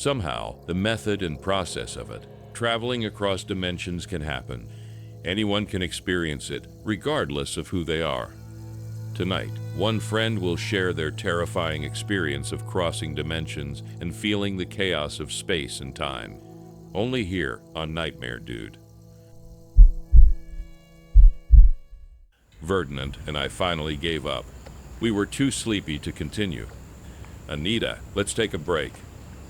Somehow, the method and process of it, traveling across dimensions, can happen. Anyone can experience it, regardless of who they are. Tonight, one friend will share their terrifying experience of crossing dimensions and feeling the chaos of space and time. Only here on Nightmare Dude. Ferdinand and I finally gave up. We were too sleepy to continue. Anita, let's take a break.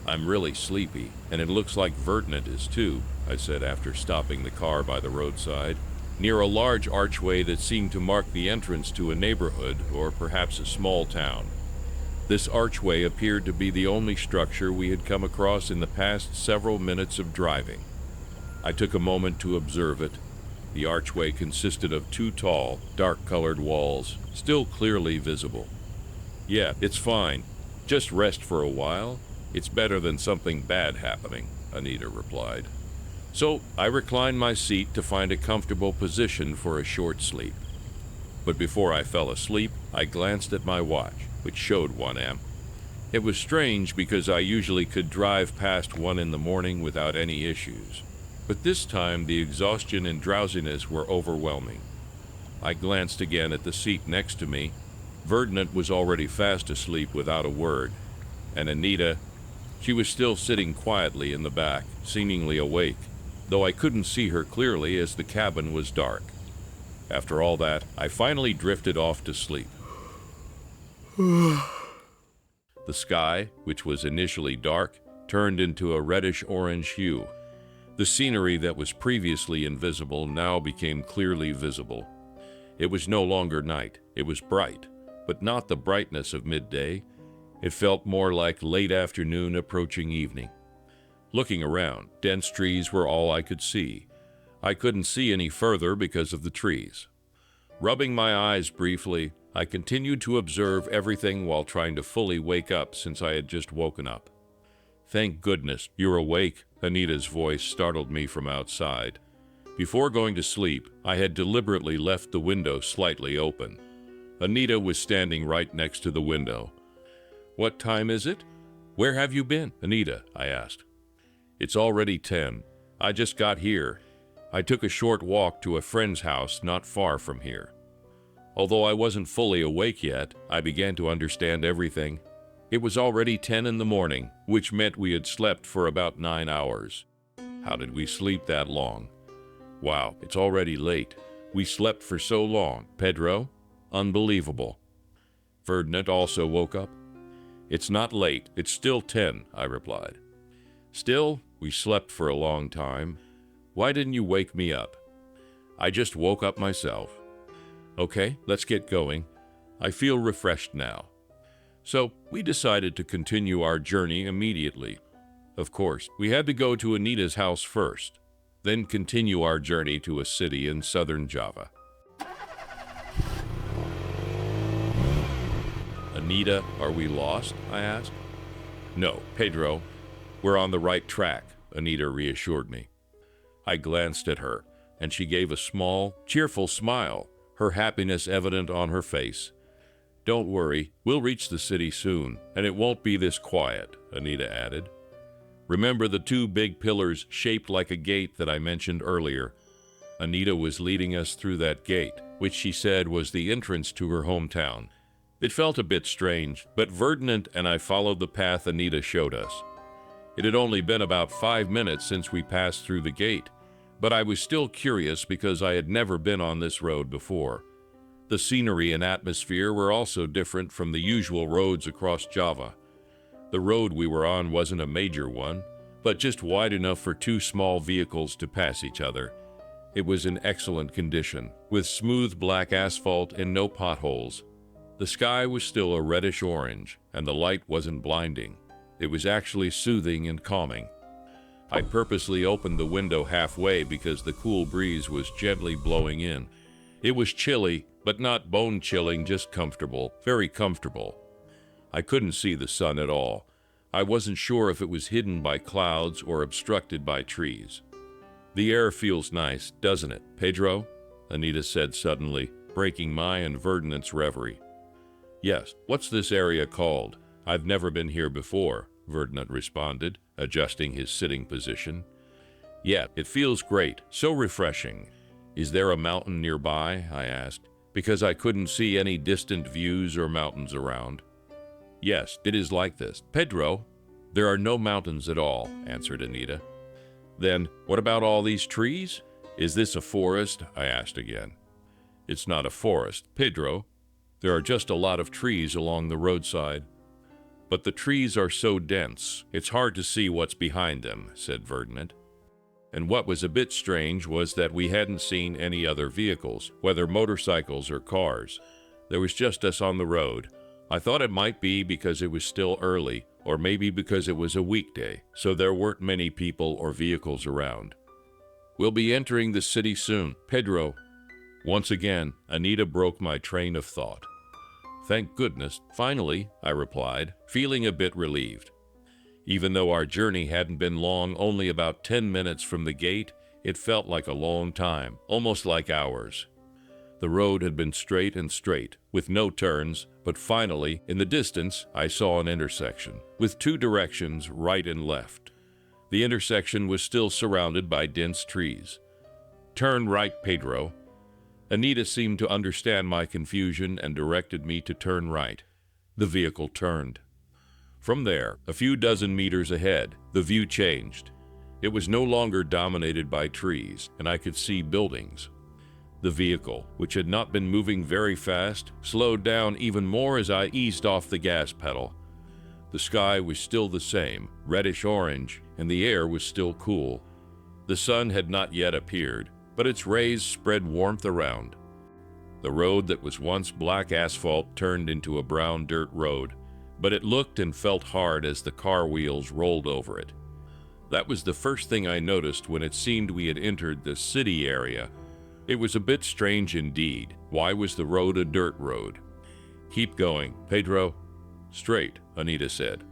I'm really sleepy, and it looks like Ferdinand is too, I said after stopping the car by the roadside, near a large archway that seemed to mark the entrance to a neighborhood or perhaps a small town. This archway appeared to be the only structure we had come across in the past several minutes of driving. I took a moment to observe it. The archway consisted of two tall, dark-colored walls, still clearly visible. Yeah, it's fine. Just rest for a while. It's better than something bad happening, Anita replied. So I reclined my seat to find a comfortable position for a short sleep. But before I fell asleep, I glanced at my watch, which showed 1 a.m. It was strange because I usually could drive past 1 in the morning without any issues. But this time the exhaustion and drowsiness were overwhelming. I glanced again at the seat next to me. Ferdinand was already fast asleep without a word, and Anita, she was still sitting quietly in the back, seemingly awake, though I couldn't see her clearly as the cabin was dark. After all that, I finally drifted off to sleep. The sky, which was initially dark, turned into a reddish-orange hue. The scenery that was previously invisible now became clearly visible. It was no longer night. It was bright, but not the brightness of midday. It felt more like late afternoon approaching evening. Looking around, dense trees were all I could see. I couldn't see any further because of the trees. Rubbing my eyes briefly, I continued to observe everything while trying to fully wake up since I had just woken up. "Thank goodness you're awake," Anita's voice startled me from outside. Before going to sleep, I had deliberately left the window slightly open. Anita was standing right next to the window. "What time is it? Where have you been, Anita?" I asked. "It's already 10. I just got here. I took a short walk to a friend's house not far from here." Although I wasn't fully awake yet, I began to understand everything. It was already 10 in the morning, which meant we had slept for about 9 hours. How did we sleep that long? Wow, it's already late. We slept for so long. Pedro? Unbelievable. Ferdinand also woke up. "It's not late. It's still 10, I replied. "Still, we slept for a long time. Why didn't you wake me up?" "I just woke up myself." "Okay, let's get going. I feel refreshed now." So we decided to continue our journey immediately. Of course, we had to go to Anita's house first, then continue our journey to a city in southern Java. "Anita, are we lost?" I asked. "No, Pedro. We're on the right track," Anita reassured me. I glanced at her, and she gave a small, cheerful smile, her happiness evident on her face. "Don't worry, we'll reach the city soon, and it won't be this quiet," Anita added. "Remember the 2 big pillars shaped like a gate that I mentioned earlier?" Anita was leading us through that gate, which she said was the entrance to her hometown. It felt a bit strange, but Ferdinand and I followed the path Anita showed us. It had only been about 5 minutes since we passed through the gate, but I was still curious because I had never been on this road before. The scenery and atmosphere were also different from the usual roads across Java. The road we were on wasn't a major one, but just wide enough for 2 small vehicles to pass each other. It was in excellent condition, with smooth black asphalt and no potholes. The sky was still a reddish orange, and the light wasn't blinding. It was actually soothing and calming. I purposely opened the window halfway because the cool breeze was gently blowing in. It was chilly, but not bone-chilling, just comfortable, very comfortable. I couldn't see the sun at all. I wasn't sure if it was hidden by clouds or obstructed by trees. "The air feels nice, doesn't it, Pedro?" Anita said suddenly, breaking my and Ferdinand's reverie. "Yes, what's this area called? I've never been here before," Verdant responded, adjusting his sitting position. Yeah, it feels great, so refreshing. Is there a mountain nearby? I asked, because I couldn't see any distant views or mountains around. Yes, it is like this. Pedro, there are no mountains at all, answered Anita. Then, what about all these trees? Is this a forest? I asked again. It's not a forest, Pedro. There are just a lot of trees along the roadside. But the trees are so dense, it's hard to see what's behind them, said Verdant. And what was a bit strange was that we hadn't seen any other vehicles, whether motorcycles or cars. There was just us on the road. I thought it might be because it was still early, or maybe because it was a weekday, so there weren't many people or vehicles around. We'll be entering the city soon, Pedro. Once again, Anita broke my train of thought. Thank goodness, finally, I replied, feeling a bit relieved. Even though our journey hadn't been long, only about 10 minutes from the gate, it felt like a long time, almost like hours. The road had been straight and straight, with no turns, but finally, in the distance, I saw an intersection, with two directions, right and left. The intersection was still surrounded by dense trees. Turn right, Pedro. Anita seemed to understand my confusion and directed me to turn right. The vehicle turned. From there, a few dozen meters ahead, the view changed. It was no longer dominated by trees, and I could see buildings. The vehicle, which had not been moving very fast, slowed down even more as I eased off the gas pedal. The sky was still the same, reddish-orange, and the air was still cool. The sun had not yet appeared, but its rays spread warmth around. The road that was once black asphalt turned into a brown dirt road, but it looked and felt hard as the car wheels rolled over it. That was the first thing I noticed when it seemed we had entered the city area. It was a bit strange indeed. Why was the road a dirt road? Keep going, Pedro. Straight, Anita said.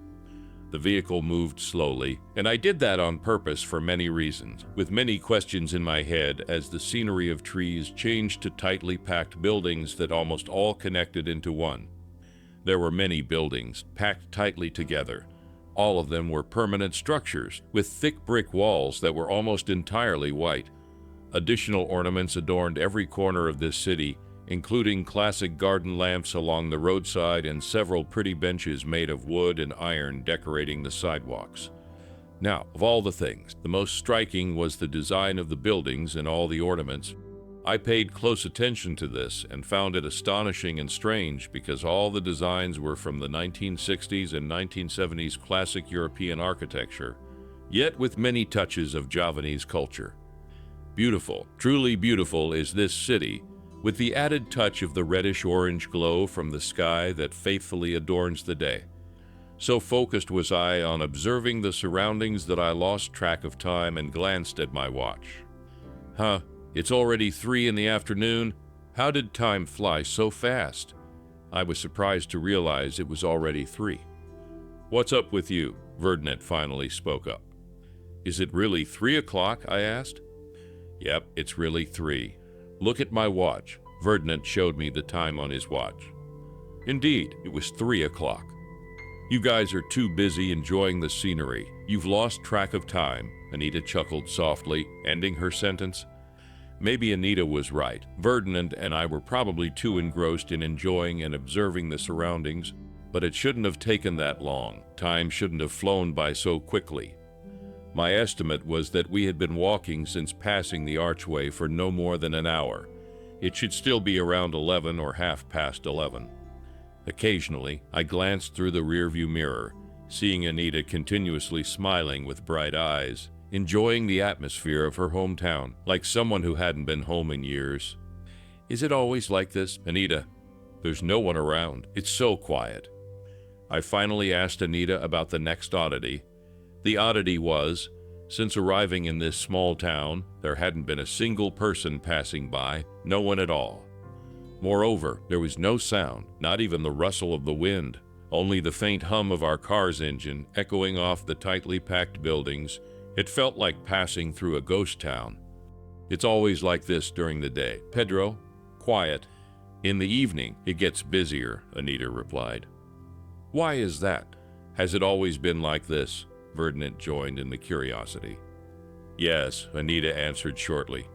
The vehicle moved slowly, and I did that on purpose for many reasons, with many questions in my head as the scenery of trees changed to tightly packed buildings that almost all connected into one. There were many buildings, packed tightly together. All of them were permanent structures, with thick brick walls that were almost entirely white. Additional ornaments adorned every corner of this city, including classic garden lamps along the roadside and several pretty benches made of wood and iron decorating the sidewalks. Now, of all the things, the most striking was the design of the buildings and all the ornaments. I paid close attention to this and found it astonishing and strange because all the designs were from the 1960s and 1970s classic European architecture, yet with many touches of Javanese culture. Beautiful, truly beautiful is this city, with the added touch of the reddish-orange glow from the sky that faithfully adorns the day. So focused was I on observing the surroundings that I lost track of time and glanced at my watch. It's already 3 in the afternoon. How did time fly so fast? I was surprised to realize it was already 3. What's up with you? Verdant finally spoke up. Is it really 3 o'clock? I asked. Yep, it's really 3. Look at my watch. Verdant showed me the time on his watch. Indeed, it was 3 o'clock. You guys are too busy enjoying the scenery. You've lost track of time, Anita chuckled softly, ending her sentence. Maybe Anita was right. Verdant and I were probably too engrossed in enjoying and observing the surroundings, but it shouldn't have taken that long. Time shouldn't have flown by so quickly. My estimate was that we had been walking since passing the archway for no more than an hour. It should still be around 11 or half past 11. Occasionally, I glanced through the rearview mirror, seeing Anita continuously smiling with bright eyes, enjoying the atmosphere of her hometown, like someone who hadn't been home in years. Is it always like this, Anita? There's no one around. It's so quiet. I finally asked Anita about the next oddity. The oddity was, since arriving in this small town, there hadn't been a single person passing by, no one at all. Moreover, there was no sound, not even the rustle of the wind, only the faint hum of our car's engine echoing off the tightly packed buildings. It felt like passing through a ghost town. It's always like this during the day, Pedro. Quiet. In the evening, it gets busier, Anita replied. Why is that? Has it always been like this? Ferdinand joined in the curiosity. Yes, Anita answered shortly.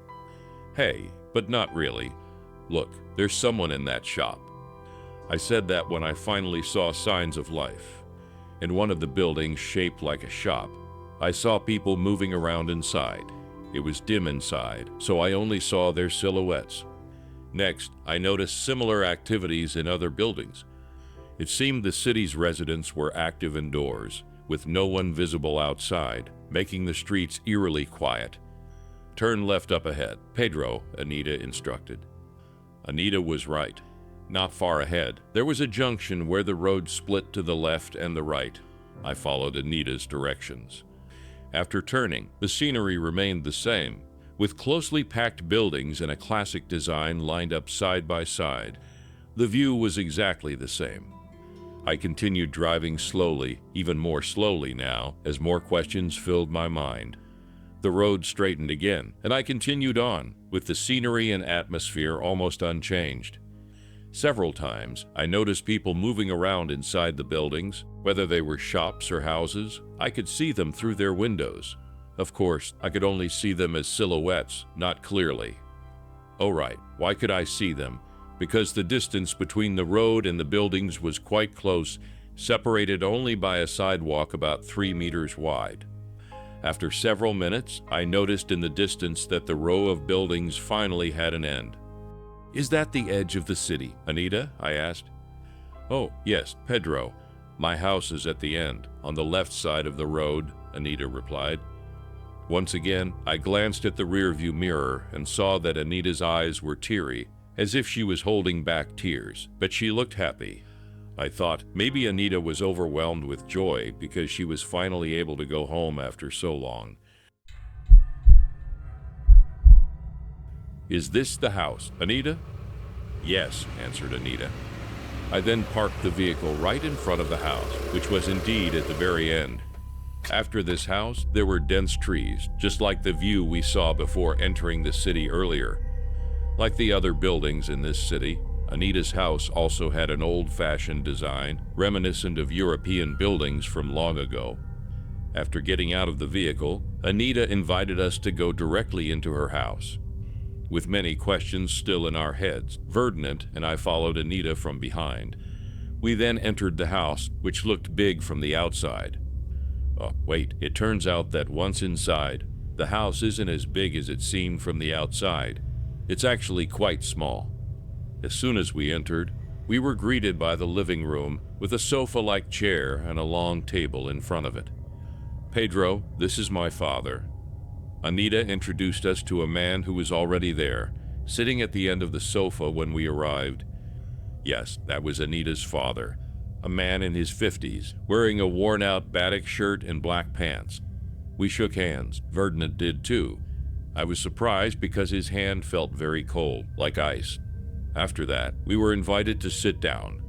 Hey, but not really. Look, there's someone in that shop. I said that when I finally saw signs of life. In one of the buildings shaped like a shop, I saw people moving around inside. It was dim inside, so I only saw their silhouettes. Next, I noticed similar activities in other buildings. It seemed the city's residents were active indoors, with no one visible outside, making the streets eerily quiet. Turn left up ahead, Pedro, Anita instructed. Anita was right. Not far ahead, there was a junction where the road split to the left and the right. I followed Anita's directions. After turning, the scenery remained the same, with closely packed buildings and a classic design lined up side by side. The view was exactly the same. I continued driving slowly, even more slowly now, as more questions filled my mind. The road straightened again, and I continued on, with the scenery and atmosphere almost unchanged. Several times, I noticed people moving around inside the buildings. Whether they were shops or houses, I could see them through their windows. Of course, I could only see them as silhouettes, not clearly. Oh right, why could I see them? Because the distance between the road and the buildings was quite close, separated only by a sidewalk about 3 meters wide. After several minutes, I noticed in the distance that the row of buildings finally had an end. Is that the edge of the city, Anita? I asked. Oh, yes, Pedro. My house is at the end, on the left side of the road, Anita replied. Once again, I glanced at the rearview mirror and saw that Anita's eyes were teary, as if she was holding back tears, but she looked happy. I thought maybe Anita was overwhelmed with joy because she was finally able to go home after so long. Is this the house, Anita? Yes, answered Anita. I then parked the vehicle right in front of the house, which was indeed at the very end. After this house, there were dense trees, just like the view we saw before entering the city earlier. Like the other buildings in this city, Anita's house also had an old-fashioned design, reminiscent of European buildings from long ago. After getting out of the vehicle, Anita invited us to go directly into her house. With many questions still in our heads, Ferdinand and I followed Anita from behind. We then entered the house, which looked big from the outside. Oh, wait, it turns out that once inside, the house isn't as big as it seemed from the outside. It's actually quite small. As soon as we entered, we were greeted by the living room with a sofa-like chair and a long table in front of it. Pedro, this is my father. Anita introduced us to a man who was already there, sitting at the end of the sofa when we arrived. Yes, that was Anita's father, a man in his 50s, wearing a worn-out batik shirt and black pants. We shook hands. Ferdinand did too. I was surprised because his hand felt very cold, like ice. After that, we were invited to sit down.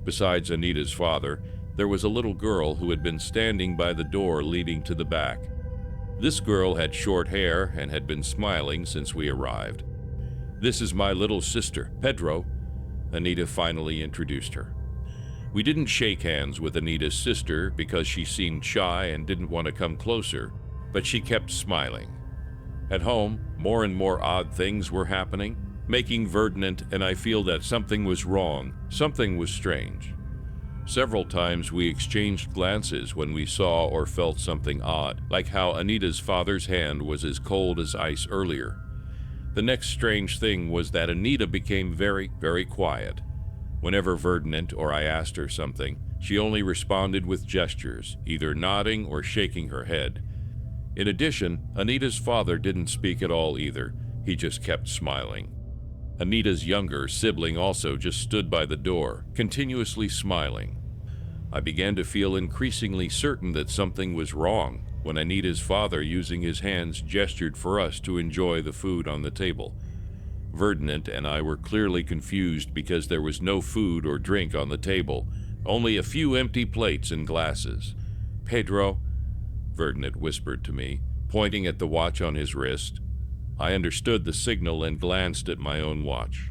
Besides Anita's father, there was a little girl who had been standing by the door leading to the back. This girl had short hair and had been smiling since we arrived. This is my little sister, Pedro. Anita finally introduced her. We didn't shake hands with Anita's sister because she seemed shy and didn't want to come closer, but she kept smiling. At home, more and more odd things were happening, making Ferdinand and I feel that something was wrong, something was strange. Several times we exchanged glances when we saw or felt something odd, like how Anita's father's hand was as cold as ice earlier. The next strange thing was that Anita became very, very quiet. Whenever Ferdinand or I asked her something, she only responded with gestures, either nodding or shaking her head. In addition, Anita's father didn't speak at all either. He just kept smiling. Anita's younger sibling also just stood by the door, continuously smiling. I began to feel increasingly certain that something was wrong when Anita's father, using his hands, gestured for us to enjoy the food on the table. Ferdinand and I were clearly confused because there was no food or drink on the table, only a few empty plates and glasses. Pedro, Ferdinand whispered to me, pointing at the watch on his wrist. I understood the signal and glanced at my own watch.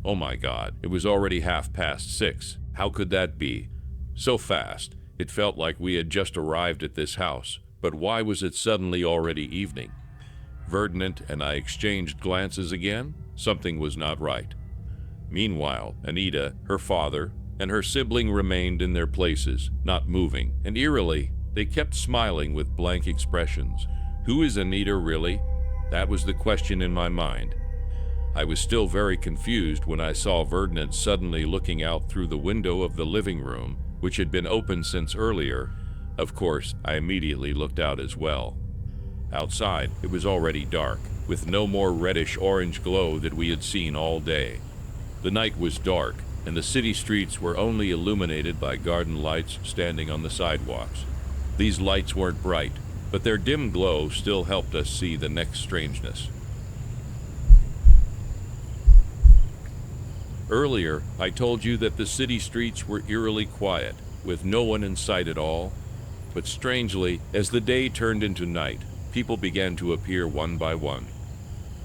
Oh my God, it was already 6:30. How could that be? So fast. It felt like we had just arrived at this house, but why was it suddenly already evening? Ferdinand and I exchanged glances again. Something was not right. Meanwhile, Anita, her father, and her sibling remained in their places, not moving, and eerily, they kept smiling with blank expressions. Who is Anita really? That was the question in my mind. I was still very confused when I saw Ferdinand suddenly looking out through the window of the living room, which had been open since earlier. Of course, I immediately looked out as well. Outside, it was already dark, with no more reddish-orange glow that we had seen all day. The night was dark, and the city streets were only illuminated by garden lights standing on the sidewalks. These lights weren't bright, but their dim glow still helped us see the next strangeness. Earlier, I told you that the city streets were eerily quiet, with no one in sight at all. But strangely, as the day turned into night, people began to appear one by one.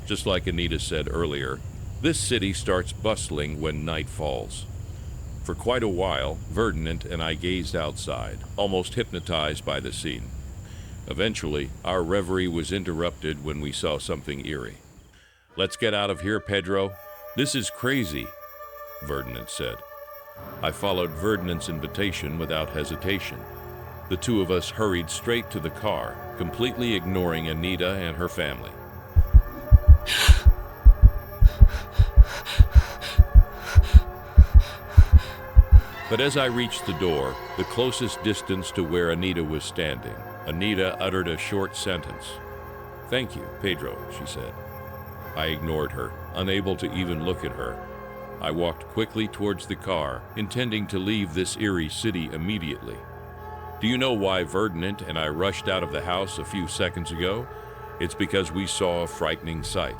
Just like Anita said earlier, this city starts bustling when night falls. For quite a while, Ferdinand and I gazed outside, almost hypnotized by the scene. Eventually, our reverie was interrupted when we saw something eerie. "Let's get out of here, Pedro. This is crazy," Ferdinand said. I followed Ferdinand's invitation without hesitation. The two of us hurried straight to the car, completely ignoring Anita and her family. But as I reached the door, the closest distance to where Anita was standing, Anita uttered a short sentence. "Thank you, Pedro," she said. I ignored her, unable to even look at her. I walked quickly towards the car, intending to leave this eerie city immediately. Do you know why Ferdinand and I rushed out of the house a few seconds ago? It's because we saw a frightening sight.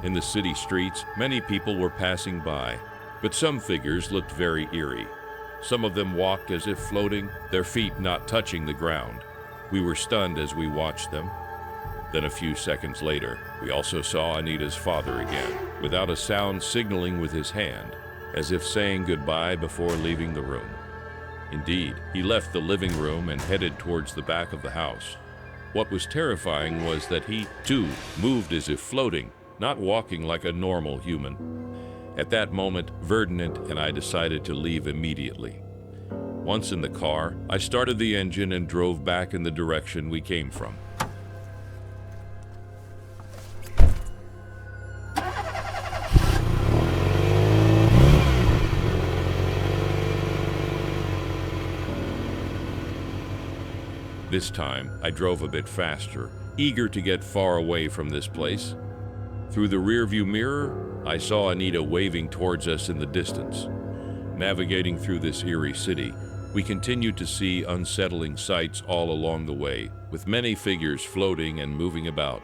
In the city streets, many people were passing by, but some figures looked very eerie. Some of them walked as if floating, their feet not touching the ground. We were stunned as we watched them. Then a few seconds later, we also saw Anita's father again, without a sound signaling with his hand, as if saying goodbye before leaving the room. Indeed, he left the living room and headed towards the back of the house. What was terrifying was that he, too, moved as if floating, not walking like a normal human. At that moment, Ferdinand and I decided to leave immediately. Once in the car, I started the engine and drove back in the direction we came from. This time, I drove a bit faster, eager to get far away from this place. Through the rearview mirror, I saw Anita waving towards us in the distance. Navigating through this eerie city, we continued to see unsettling sights all along the way, with many figures floating and moving about.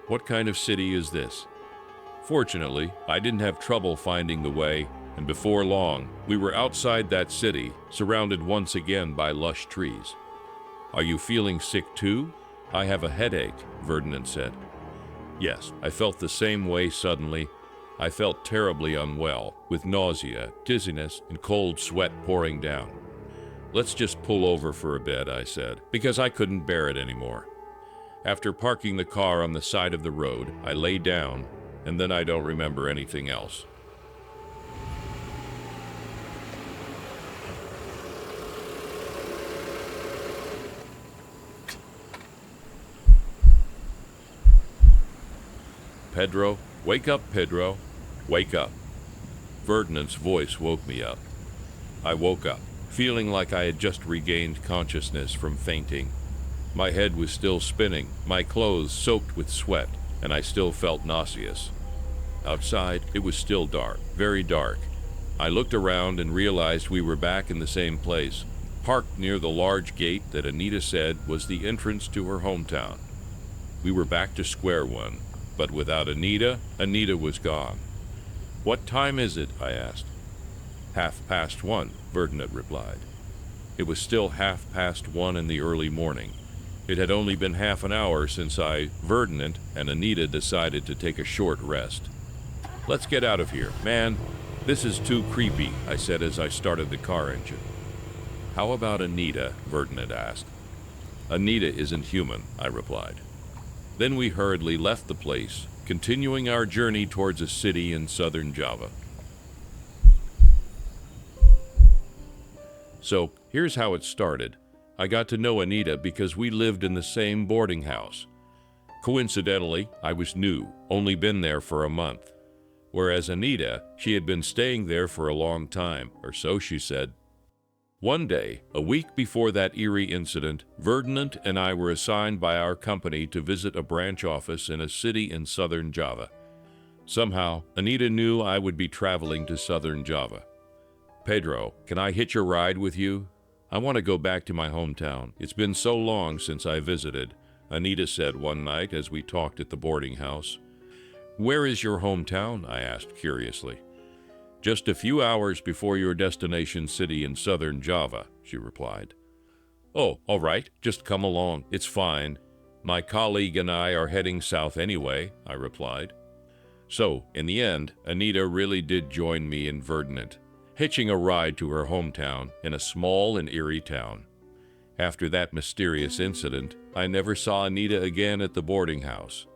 What kind of city is this? Fortunately, I didn't have trouble finding the way, and before long, we were outside that city, surrounded once again by lush trees. "Are you feeling sick too?" "I have a headache," Ferdinand said. Yes, I felt the same way suddenly. I felt terribly unwell, with nausea, dizziness, and cold sweat pouring down. "Let's just pull over for a bit," I said, because I couldn't bear it anymore. After parking the car on the side of the road, I lay down, and then I don't remember anything else. "Pedro, wake up, Pedro, wake up." Ferdinand's voice woke me up. I woke up, feeling like I had just regained consciousness from fainting. My head was still spinning, my clothes soaked with sweat, and I still felt nauseous. Outside, it was still dark, very dark. I looked around and realized we were back in the same place, parked near the large gate that Anita said was the entrance to her hometown. We were back to square one. But without Anita, Anita was gone. "What time is it?" I asked. 1:30, Ferdinand replied. It was still 1:30 in the early morning. It had only been half an hour since Ferdinand and Anita decided to take a short rest. "Let's get out of here, man. This is too creepy," I said as I started the car engine. How about Anita? Ferdinand asked. Anita isn't human, I replied. Then we hurriedly left the place, continuing our journey towards a city in southern Java. So, here's how it started. I got to know Anita because we lived in the same boarding house. Coincidentally, I was new, only been there for a month. Whereas Anita, she had been staying there for a long time, or so she said. One day, a week before that eerie incident, Ferdinand and I were assigned by our company to visit a branch office in a city in southern Java. Somehow, Anita knew I would be traveling to southern Java. Pedro, can I hitch a ride with you? I want to go back to my hometown. It's been so long since I visited, Anita said one night as we talked at the boarding house. Where is your hometown? I asked curiously. Just a few hours before your destination city in southern Java, she replied. Oh, all right, just come along. It's fine. My colleague and I are heading south anyway, I replied. So, in the end, Anita really did join me in Ferdinand, hitching a ride to her hometown in a small and eerie town. After that mysterious incident, I never saw Anita again at the boarding house.